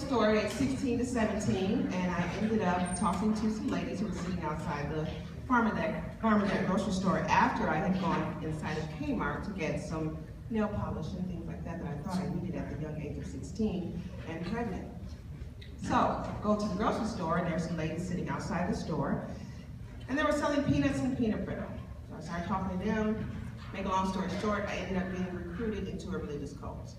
store at 16 to 17, and I ended up talking to some ladies who were sitting outside the Farmer grocery store after I had gone inside of Kmart to get some nail polish and things like that that I thought I needed at the young age of 16 and pregnant. So, go to the grocery store, and there's some ladies sitting outside the store, and they were selling peanuts and peanut brittle. So I started talking to them. Make a long story short, I ended up being recruited into a religious cult.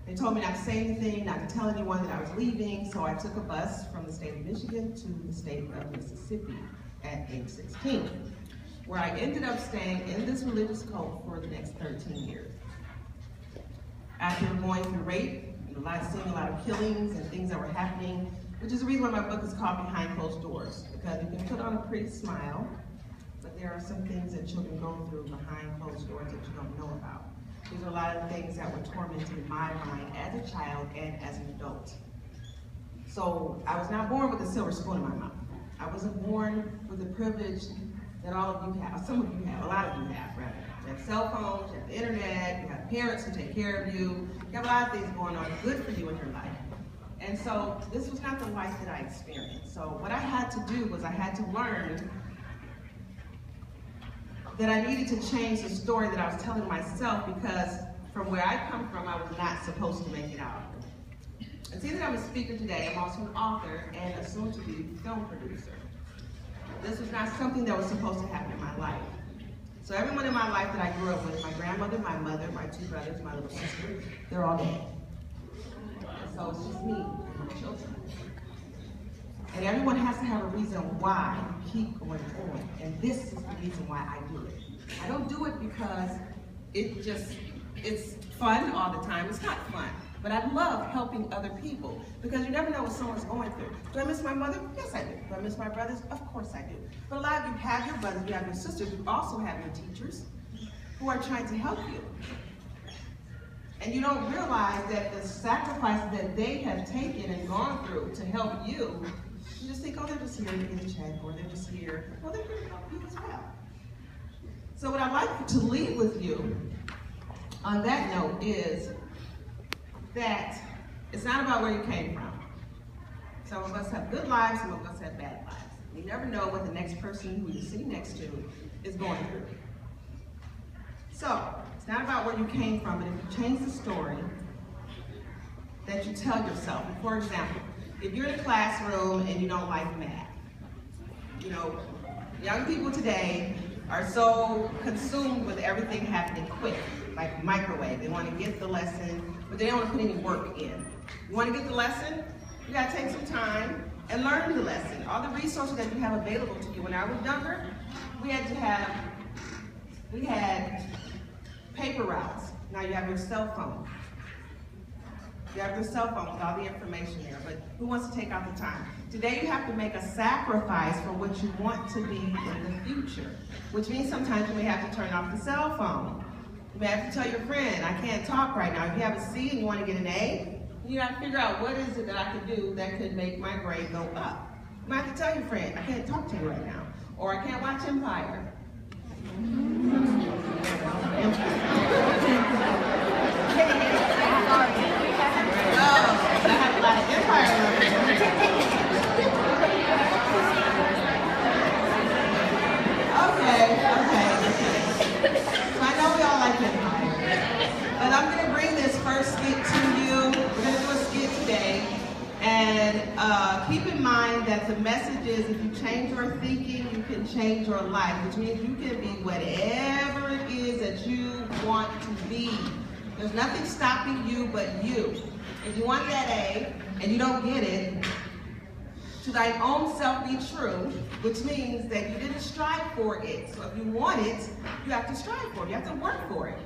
They told me not to say anything, not to tell anyone that I was leaving, so I took a bus from the state of Michigan to the state of Mississippi at age 16, where I ended up staying in this religious cult for the next 13 years. After going through rape, seeing a lot of killings and things that were happening, which is the reason why my book is called Behind Closed Doors, because you can put on a pretty smile, but there are some things that children go through behind closed doors that you don't know about. These are a lot of things that were tormenting my mind as a child and as an adult. So I was not born with a silver spoon in my mouth. I wasn't born with the privilege that all of you have, some of you have, a lot of you have, rather. You have cell phones, you have the internet, you have parents who take care of you, you have a lot of things going on good for you in your life. And so this was not the life that I experienced. So what I had to do was I had to learn that I needed to change the story that I was telling myself, because from where I come from, I was not supposed to make it out. And see that I'm a speaker today, I'm also an author and a soon-to-be film producer. This was not something that was supposed to happen in my life. So everyone in my life that I grew up with, my grandmother, my mother, my two brothers, my little sister, they're all dead. And so it's just me and my children. And everyone has to have a reason why you keep going on. And this is the reason why I do it. I don't do it because it's fun all the time. It's not fun. But I love helping other people, because you never know what someone's going through. Do I miss my mother? Yes, I do. Do I miss my brothers? Of course I do. But a lot of you have your brothers, you have your sisters, you also have your teachers who are trying to help you. And you don't realize that the sacrifice that they have taken and gone through to help you, you just think, oh, they're just here to get a check, or they're just here. Well, they're here to help you as well. So what I'd like to leave with you on that note is that it's not about where you came from. Some of us have good lives, some of us have bad lives. You never know what the next person who you're sitting next to is going through. So, it's not about where you came from, but if you change the story that you tell yourself. For example, if you're in a classroom and you don't like math, young people today are so consumed with everything happening quick, like microwave. They want to get the lesson, but they don't want to put any work in. You want to get the lesson? You got to take some time and learn the lesson. All the resources that you have available to you. When I was younger, we had paper routes. Now you have your cell phone. You have your cell phone with all the information there, but who wants to take out the time? Today you have to make a sacrifice for what you want to be in the future, which means sometimes you may have to turn off the cell phone. You may have to tell your friend, I can't talk right now. If you have a C and you want to get an A, you have to figure out what is it that I could do that could make my grade go up. You might have to tell your friend, I can't talk to you right now, or I can't watch Empire. I have a lot of Empire lovers. Okay. So I know we all like Empire. But I'm going to bring this first skit to you. We're going to do a skit today. And keep in mind that the message is, if you change your thinking, you can change your life, which means you can be whatever it is that you want to be. There's nothing stopping you but you. If you want that A and you don't get it, to thine own self be true, which means that you didn't strive for it. So if you want it, you have to strive for it. You have to work for it.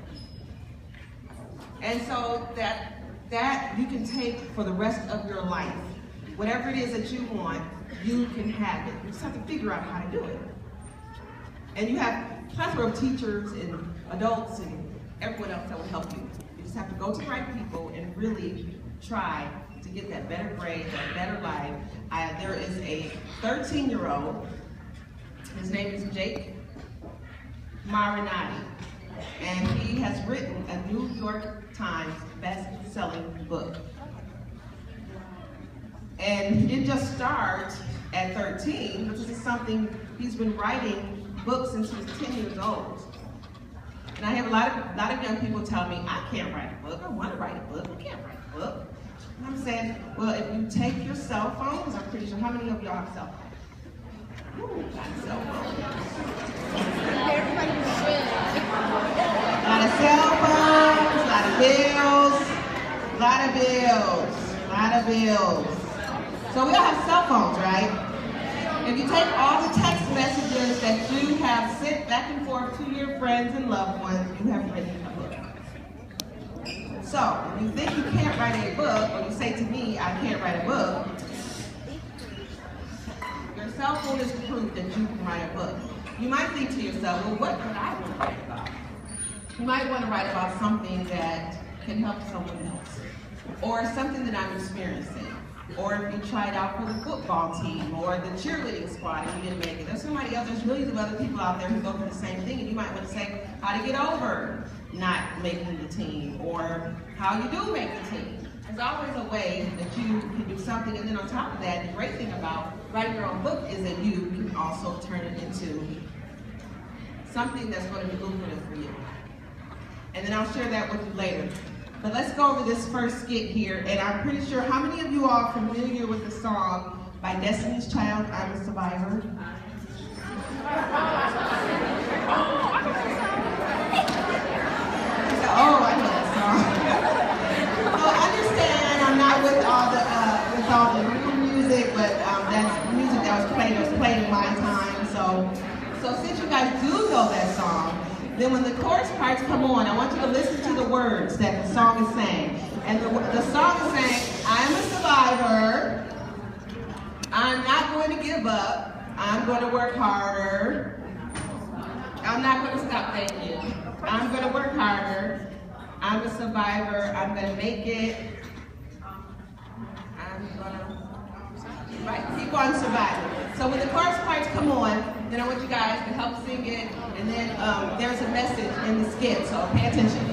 And so that you can take for the rest of your life. Whatever it is that you want, you can have it. You just have to figure out how to do it. And you have a plethora of teachers and adults and everyone else that will help you. You just have to go to the right people and really try to get that better grade, that better life. There is a 13-year-old, his name is Jake Marinati, and he has written a New York Times best-selling book. And he didn't just start at 13, but this is something he's been writing books since he was 10 years old. And I have a lot of young people tell me, I can't write a book. I want to write a book. I can't write a book. And I'm saying, well, if you take your cell phone, because I'm pretty sure, how many of y'all have cell phones? Ooh, got a cell phone. Everybody should. A lot of cell phones, a lot of bills, a lot of bills, a lot of bills. So we all have cell phones, right? If you take all the text messages that you have sent back and forth to your friends and loved ones, you have written a book. So, when you think you can't write a book, or you say to me, I can't write a book, your cell phone is proof that you can write a book. You might think to yourself, well, what could I want to write about? You might want to write about something that can help someone else, or something that I'm experiencing. Or if you tried out for the football team or the cheerleading squad and you didn't make it. There's somebody else, there's millions of other people out there who go through the same thing, and you might want to say how to get over not making the team, or how you do make the team. There's always a way that you can do something, and then on top of that, the great thing about writing your own book is that you can also turn it into something that's going to be lucrative for you. And then I'll share that with you later. But let's go over this first skit here, and I'm pretty sure, how many of you are familiar with the song by Destiny's Child, I'm a Survivor? Oh, I know that song. So understand, I'm not with all the new music, but that's music that was played in my time. So since you guys do know that song, then when the chorus parts come on, I want you to listen to the words that the song is saying. And the song is saying, I am a survivor. I'm not going to give up. I'm going to work harder. I'm not going to stop, thank you. I'm going to work harder. I'm a survivor. I'm going to make it. I'm going to, right, keep on surviving. So when the chorus parts come on, then I want you guys to help sing it, and then there's a message in the skit, so pay attention.